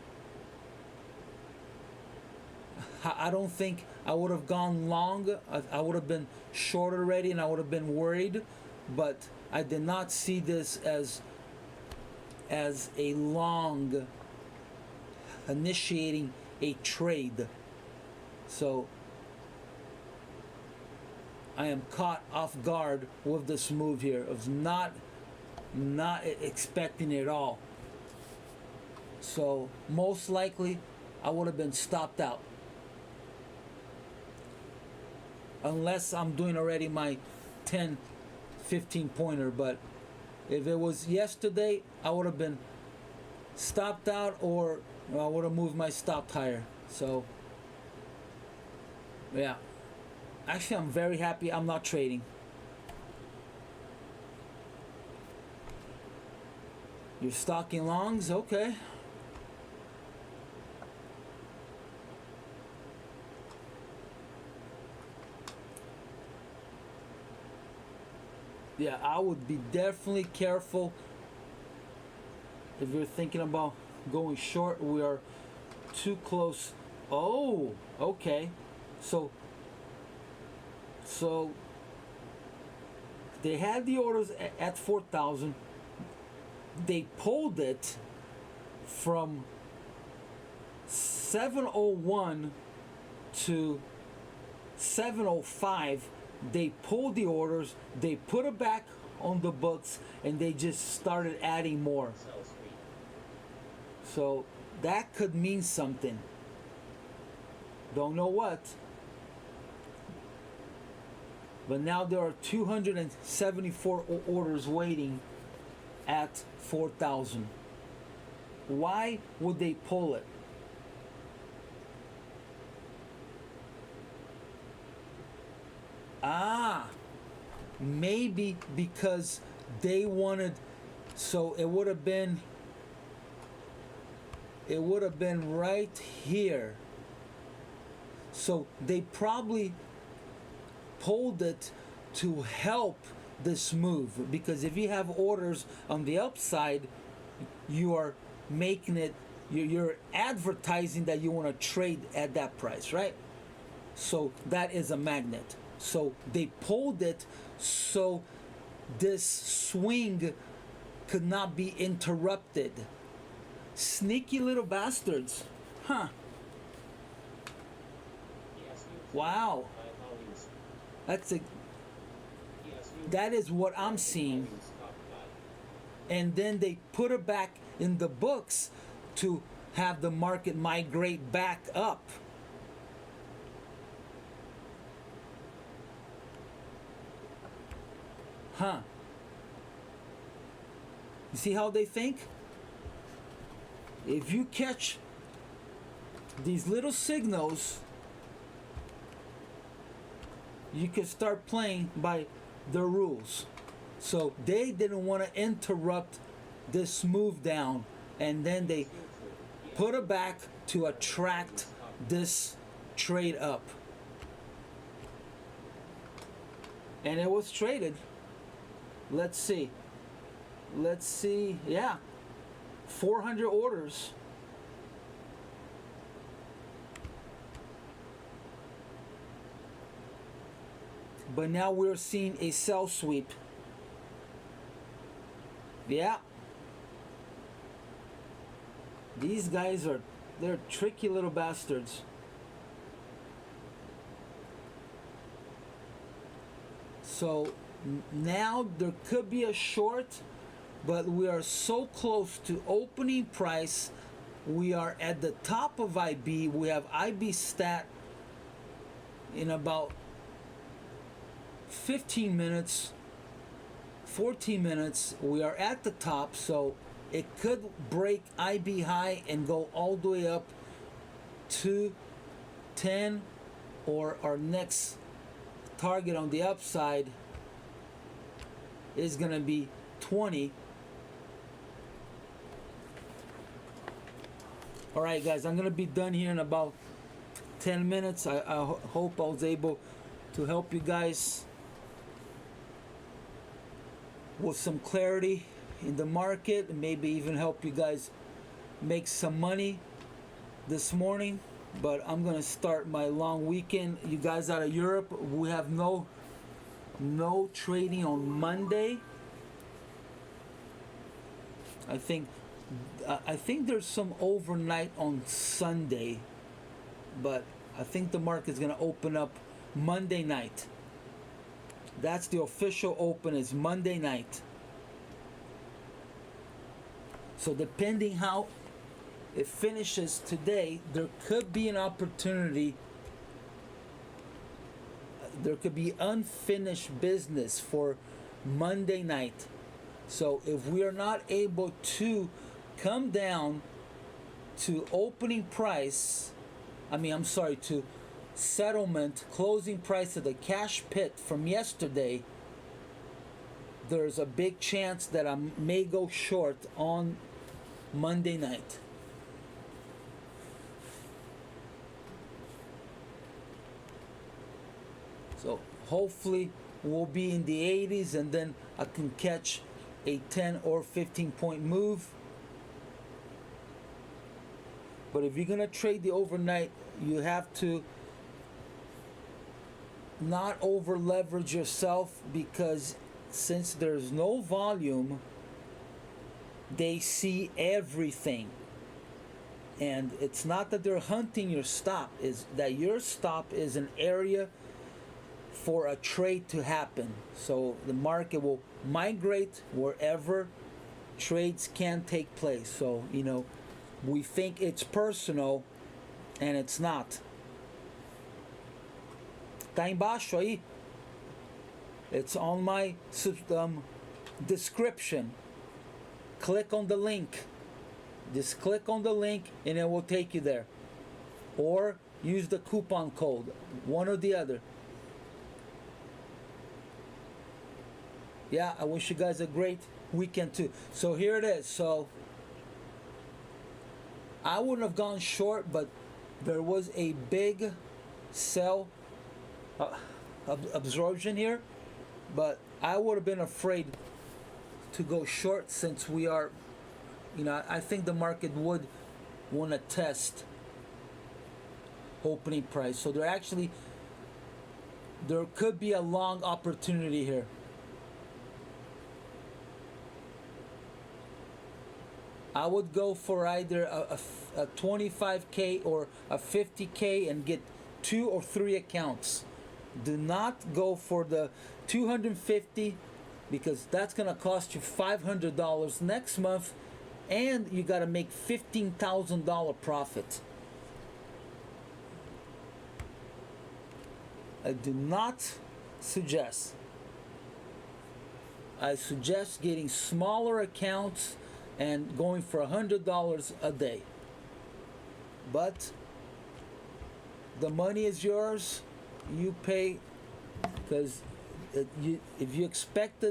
I don't think I would have gone long. I would have been short already and I would have been worried, but I did not see this as a long initiating a trade. So I am caught off guard with this move here. I was not expecting it at all. So most likely I would have been stopped out. Unless I'm doing already my 10, 15 pointer. But if it was yesterday, I would have been stopped out, or I would have moved my stop higher. So yeah. Actually, I'm very happy I'm not trading. You're stocking longs? Okay. Yeah, I would be definitely careful if you're thinking about going short. We are too close. Oh, okay. So they had the orders at 4,000. They pulled it from 701 to 705. They pulled the orders, they put it back on the books, and they just started adding more. So that could mean something. Don't know what. But now there are 274 orders waiting at 4,000. Why would they pull it? Maybe because they wanted, so it would have been right here. So they probably pulled it to help this move, because if you have orders on the upside, you are making it, you're advertising that you want to trade at that price, right? So that is a magnet. So they pulled it so this swing could not be interrupted. Sneaky little bastards. Huh. Wow. That is what I'm seeing. And then they put it back in the books to have the market migrate back up. Huh. You see how they think? If you catch these little signals, you can start playing by the rules. So they didn't want to interrupt this move down, and then they put it back to attract this trade up. And it was traded. Let's see. Yeah. 400 orders. But now we're seeing a sell sweep. Yeah. These guys they're tricky little bastards. So now there could be a short, but we are so close to opening price. We are at the top of IB. We have IB stat in about 15 minutes, 14 minutes. We are at the top, so it could break IB high and go all the way up to 10, or our next target on the upside is going to be 20. All right, guys, I'm going to be done here in about 10 minutes. I hope I was able to help you guys with some clarity in the market, and maybe even help you guys make some money this morning. But I'm going to start my long weekend. You guys out of Europe, we have no trading on Monday. I think there's some overnight on Sunday, but I think the market's going to open up Monday night. That's the official open, is Monday night. So depending how it finishes today, there could be an opportunity. There could be unfinished business for Monday night. So if we are not able to come down to opening price, to settlement, closing price of the cash pit from yesterday, there's a big chance that I may go short on Monday night. So hopefully we'll be in the 80s, and then I can catch a 10 or 15 point move. But if you're gonna trade the overnight, you have to not over leverage yourself, because since there's no volume, they see everything. And it's not that they're hunting your stop, is that your stop is an area for a trade to happen. So the market will migrate wherever trades can take place. So, we think it's personal, and it's not. Tá embaixo aí. It's on my description. Click on the link. Just click on the link and it will take you there. Or use the coupon code. One or the other. Yeah, I wish you guys a great weekend too. So here it is. So I wouldn't have gone short, but there was a big sell absorption here. But I would have been afraid to go short, since we are, I think the market would want to test opening price. So there could be a long opportunity here. I would go for either a 25K or a 50K and get 2 or 3 accounts. Do not go for the 250, because that's going to cost you $500 next month, and you got to make $15,000 profit. I do not suggest. I suggest getting smaller accounts and going for $100 a day. But the money is yours. You pay, because if you expect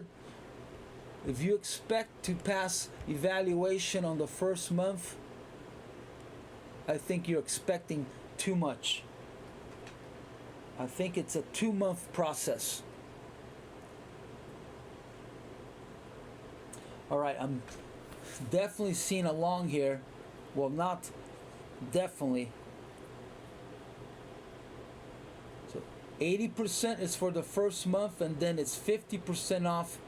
to pass evaluation on the first month, I think you're expecting too much. I think it's a 2-month process. All right, I'm definitely seeing a long here. Well, not definitely. So 80% is for the first month, and then it's 50% off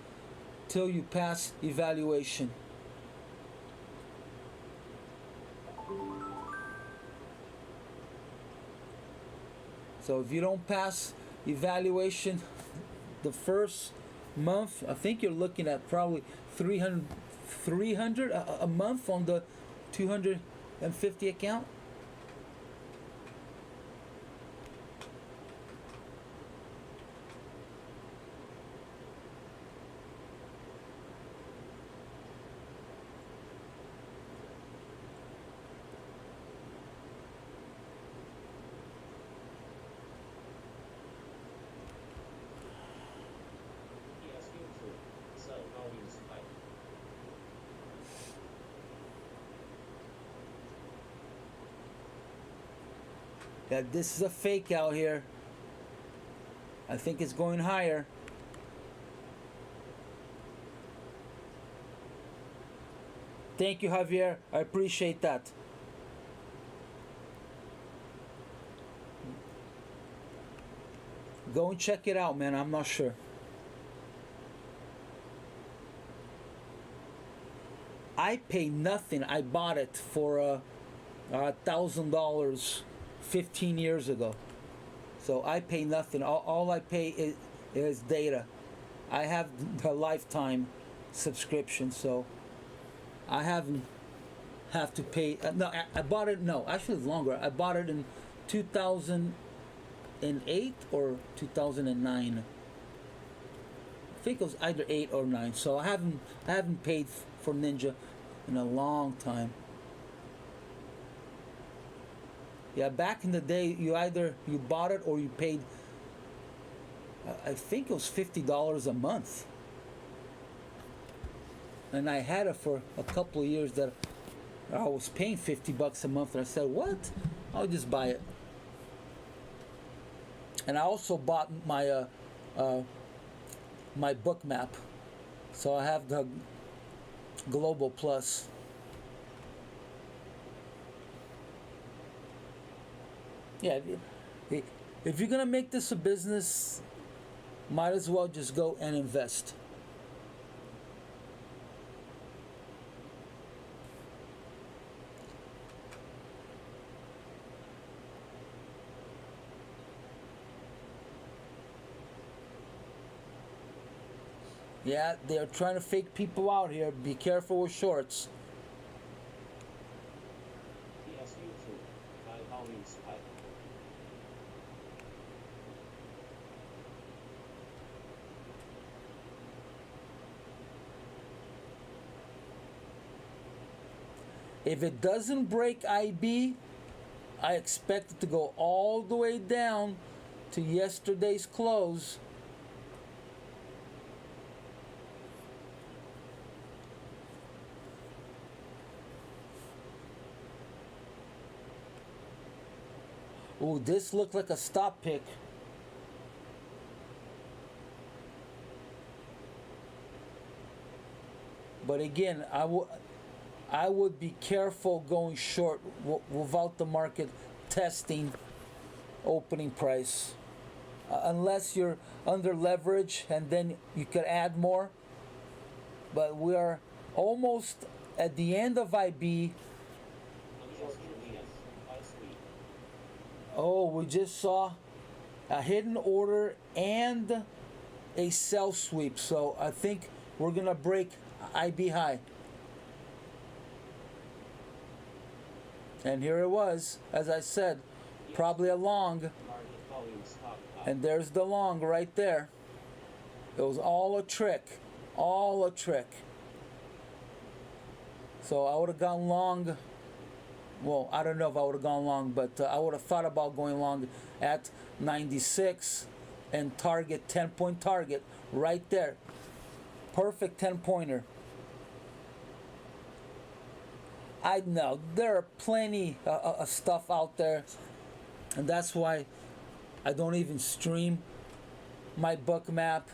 till you pass evaluation. So if you don't pass evaluation the first month, I think you're looking at probably 300 a month on the 250 account. Yes, YouTube. So volume spike. Yeah, this is a fake out here. I think it's going higher. Thank you, Javier. I appreciate that. Go and check it out, man. I'm not sure. I pay nothing. I bought it for $1,000 15 years ago. So I pay nothing. All I pay is data. I have the lifetime subscription, so I haven't have to pay. No, I bought it. No, actually, it's longer. I bought it in 2008 or 2009. I think it was either 8 or 9. So I haven't paid for Ninja in a long time. Yeah, back in the day, you bought it or you paid. I think it was $50 a month, and I had it for a couple of years that I was paying $50 a month, and I said, "What? I'll just buy it." And I also bought my my book map, so I have the Global Plus. Yeah, if you're gonna make this a business, might as well just go and invest. Yeah, they're trying to fake people out here. Be careful with shorts. Yes, YouTube. Volume spike. If it doesn't break IB, I expect it to go all the way down to yesterday's close. Ooh, this looked like a stop pick. But again, I would be careful going short without the market testing opening price. Unless you're under leverage and then you could add more. But we are almost at the end of IB. Oh, we just saw a hidden order and a sell sweep. So I think we're going to break IB high. And here it was, as I said, probably a long. And there's the long right there. It was all a trick. All a trick. So I would have gone long. Well, I don't know if I would have gone long, but I would have thought about going long at 96 and target, 10-point target right there. Perfect 10-pointer. I know there are plenty of stuff out there, and that's why I don't even stream my book map.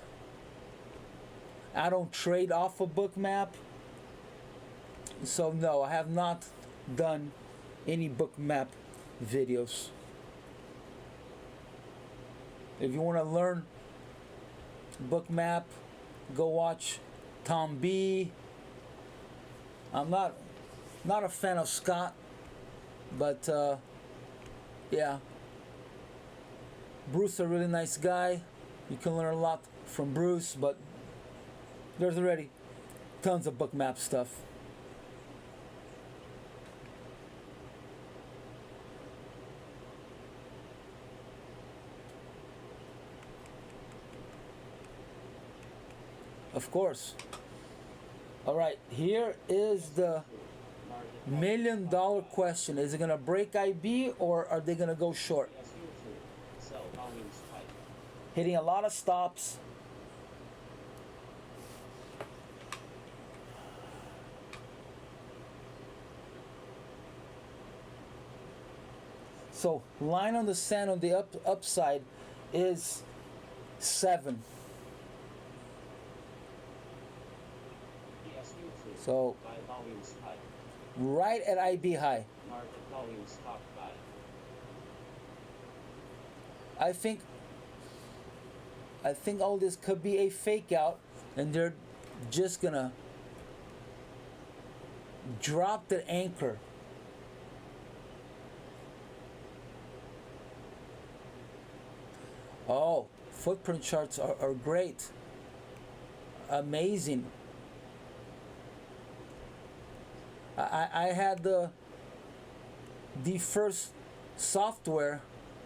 I don't trade off a book map. So no, I have not done any book map videos. If you want to learn book map, go watch Tom B. I'm not a fan of Scott, but yeah, Bruce a really nice guy. You can learn a lot from Bruce, but there's already tons of bookmap stuff. Of course. All right, here is the $1 million question. Is it going to break IB or are they going to go short? Hitting a lot of stops. So line on the sand on the upside is 7. So right at IB high. I think all this could be a fake out, and they're just gonna drop the anchor. Oh, footprint charts are great. Amazing. I had the first software,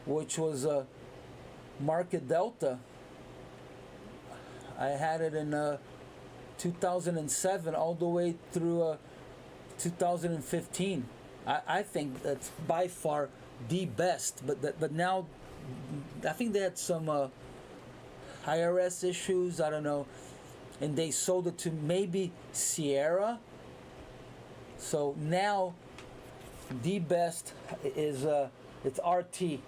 which was Market Delta. I had it in 2007 all the way through 2015. I think that's by far the best. But now I think they had some IRS issues. I don't know, and they sold it to maybe Sierra. So now the best is it's RT.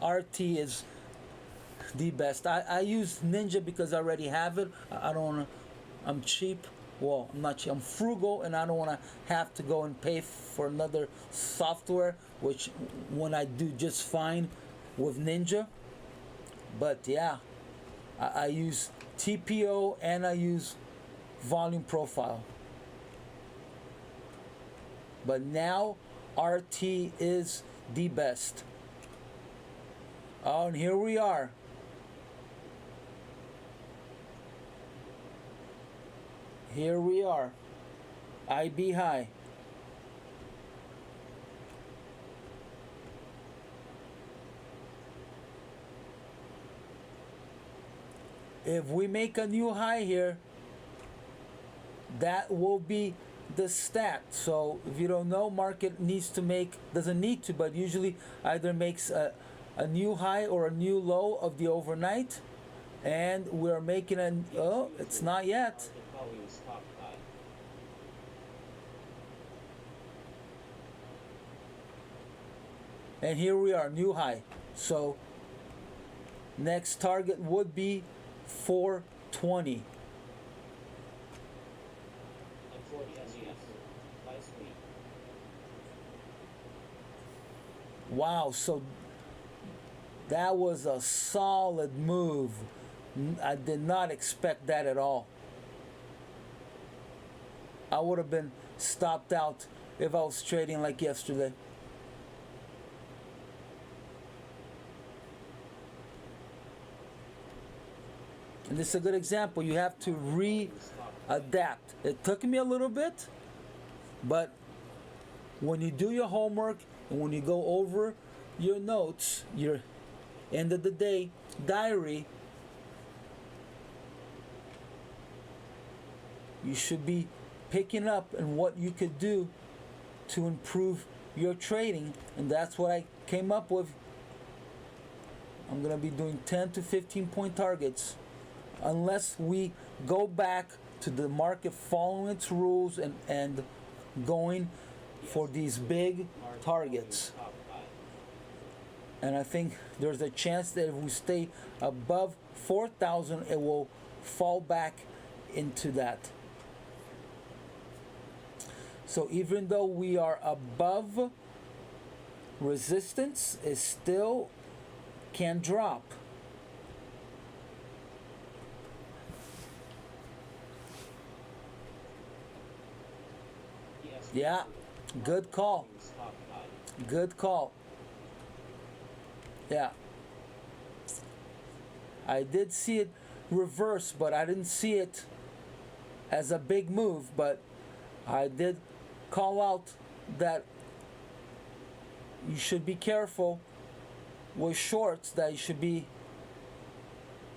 RT is the best. I use Ninja because I already have it. I don't wanna, I'm cheap. Well, I'm not cheap. I'm frugal, and I don't wanna have to go and pay for another software, which when I do just fine with Ninja. But yeah, I use TPO and I use volume profile. But now RT is the best. Oh, and here we are. Here we are. IB high. If we make a new high here, that will be the stat. So if you don't know, market doesn't need to, but usually either makes a new high or a new low of the overnight, and we're making it's not yet. And here we are, new high. So next target would be 420. Wow, so that was a solid move. I did not expect that at all. I would have been stopped out if I was trading like yesterday. And this is a good example. You have to re-adapt. It took me a little bit, but when you do your homework and when you go over your notes, your end of the day diary, you should be picking up on what you could do to improve your trading, and that's what I came up with. I'm gonna be doing 10 to 15 point targets unless we go back to the market following its rules and going for these big targets. And I think there's a chance that if we stay above 4,000, it will fall back into that. So even though we are above resistance, it still can drop. Yes, Yeah, usually. good call. Stop by. Good call. Yeah. I did see it reverse, but I didn't see it as a big move. But I did call out that you should be careful with shorts, that you should be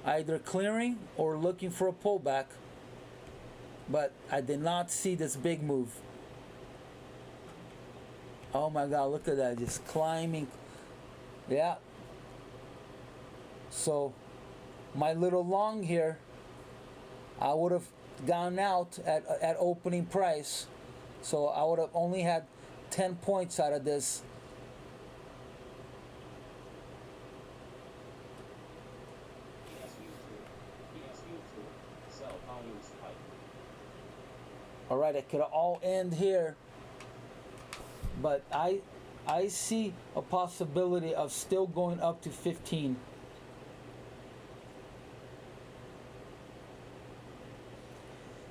either clearing or looking for a pullback. But I did not see this big move. Oh my God, look at that, just climbing. Yeah. So my little long here, I would have gone out at opening price. So I would have only had 10 points out of this. Sell volume spike. All right, it could all end here, but I see a possibility of still going up to 15.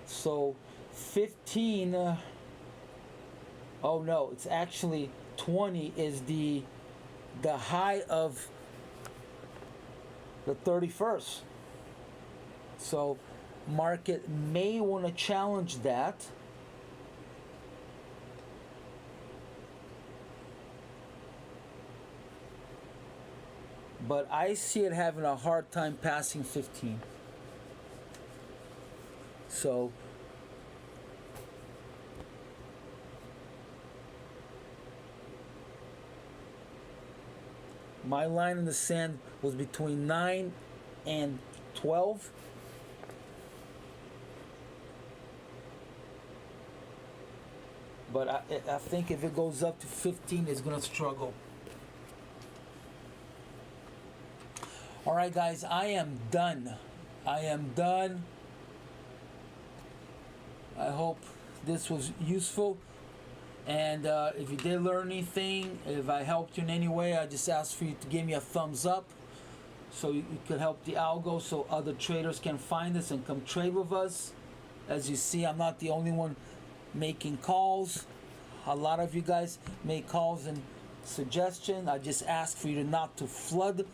So 15, oh no, it's actually 20 is the high of the 31st. So market may want to challenge that. But I see it having a hard time passing 15. So my line in the sand was between 9 and 12. But I think if it goes up to 15, it's going to struggle. All right, guys, I am done. I am done. I hope this was useful. And if you did learn anything, if I helped you in any way, I just ask for you to give me a thumbs up so you could help the algo so other traders can find us and come trade with us. As you see, I'm not the only one making calls. A lot of you guys make calls and suggestions. I just ask for you not to flood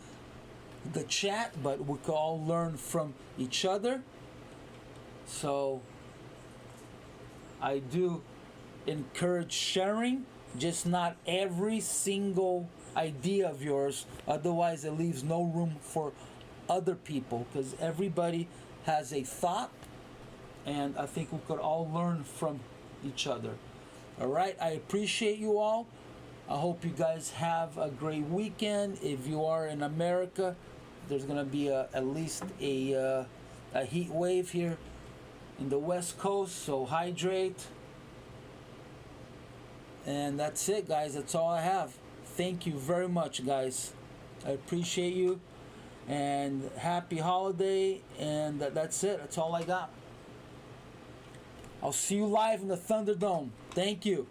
the chat, but we can all learn from each other. So I do encourage sharing, just not every single idea of yours, otherwise it leaves no room for other people, because everybody has a thought, and I think we could all learn from each other. All right, I appreciate you all. I hope you guys have a great weekend. If you are in America, there's gonna be at least a heat wave here in the West Coast, so hydrate. And that's it, guys. That's all I have. Thank you very much, guys. I appreciate you. And happy holiday. And that's it. That's all I got. I'll see you live in the Thunderdome. Thank you.